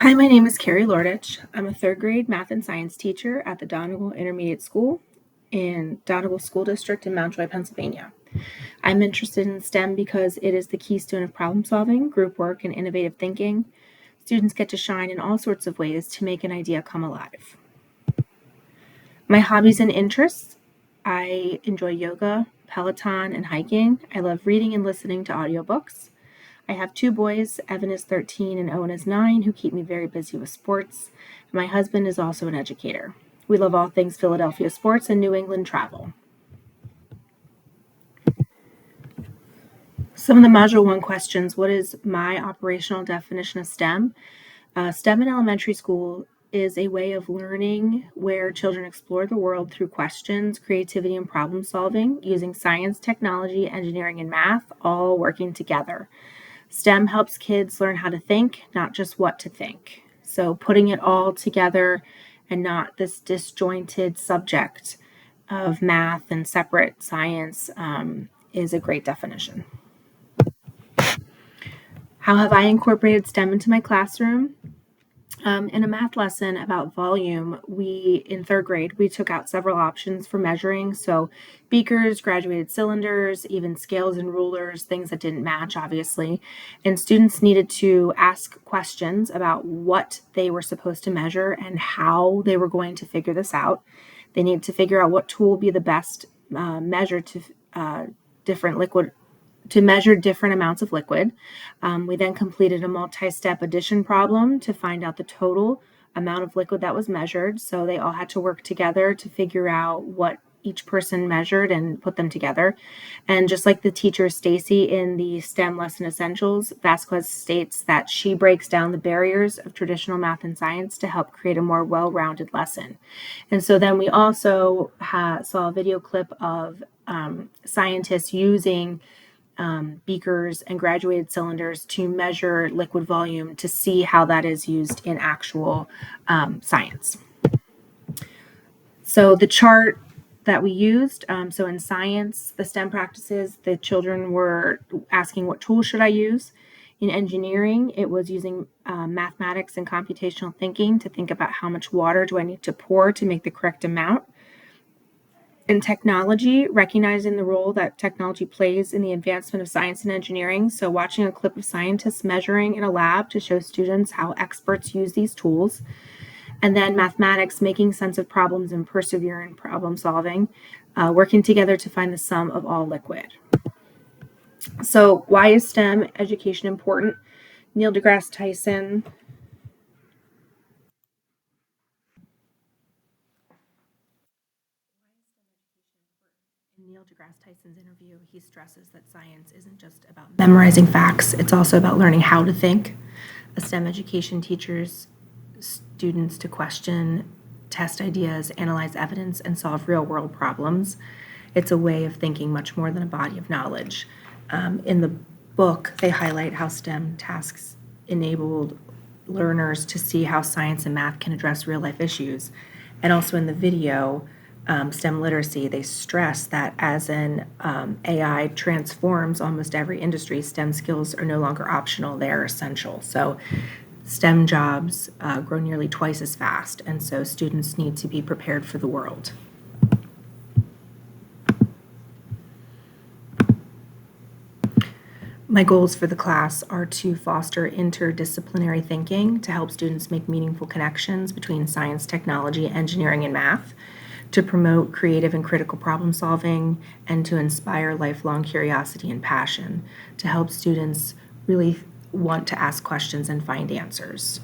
Hi, my name is Carrie Lordich. I'm a third grade math and science teacher at the Donegal Intermediate School in Donegal School District in Mount Joy, Pennsylvania. I'm interested in STEM because it is the keystone of problem solving, group work, and innovative thinking. Students get to shine in all sorts of ways to make an idea come alive. My hobbies and interests: I enjoy yoga, Peloton, and hiking. I love reading and listening to audiobooks. I have two boys, Evan is 13 and Owen is 9, who keep me very busy with sports. My husband is also an educator. We love all things Philadelphia sports and New England travel. Some of the Module 1 questions: what is my operational definition of STEM? STEM in elementary school is a way of learning where children explore the world through questions, creativity, and problem solving using science, technology, engineering, and math, all working together. STEM helps kids learn how to think, not just what to think. So putting it all together and not this disjointed subject of math and separate science is a great definition. How have I incorporated STEM into my classroom? In a math lesson about volume, in third grade, we took out several options for measuring. So beakers, graduated cylinders, even scales and rulers, things that didn't match, obviously. And students needed to ask questions about what they were supposed to measure and how they were going to figure this out. They needed to figure out what tool would be the best measure to measure different amounts of liquid. We then completed a multi-step addition problem to find out the total amount of liquid that was measured. So they all had to work together to figure out what each person measured and put them together. And just like the teacher Stacy in the STEM lesson essentials, Vasquez states that she breaks down the barriers of traditional math and science to help create a more well-rounded lesson. And so then we also saw a video clip of scientists using beakers and graduated cylinders to measure liquid volume to see how that is used in actual science. So the chart that we used, so in science, the STEM practices, the children were asking what tool should I use. In engineering, it was using mathematics and computational thinking to think about how much water do I need to pour to make the correct amount. In technology, recognizing the role that technology plays in the advancement of science and engineering. So watching a clip of scientists measuring in a lab to show students how experts use these tools. And then mathematics, making sense of problems and persevering in problem solving, working together to find the sum of all liquid. So why is STEM education important? Neil deGrasse Tyson Neil deGrasse Tyson's interview, he stresses that science isn't just about memorizing facts, it's also about learning how to think. A STEM education teaches students to question, test ideas, analyze evidence, and solve real-world problems. It's a way of thinking much more than a body of knowledge. In the book, they highlight how STEM tasks enabled learners to see how science and math can address real-life issues. And also in the video, STEM literacy, they stress that as an AI transforms almost every industry, STEM skills are no longer optional, they're essential. So STEM jobs grow nearly twice as fast, and so students need to be prepared for the world. My goals for the class are to foster interdisciplinary thinking to help students make meaningful connections between science, technology, engineering, and math, to promote creative and critical problem solving, and to inspire lifelong curiosity and passion, to help students really want to ask questions and find answers.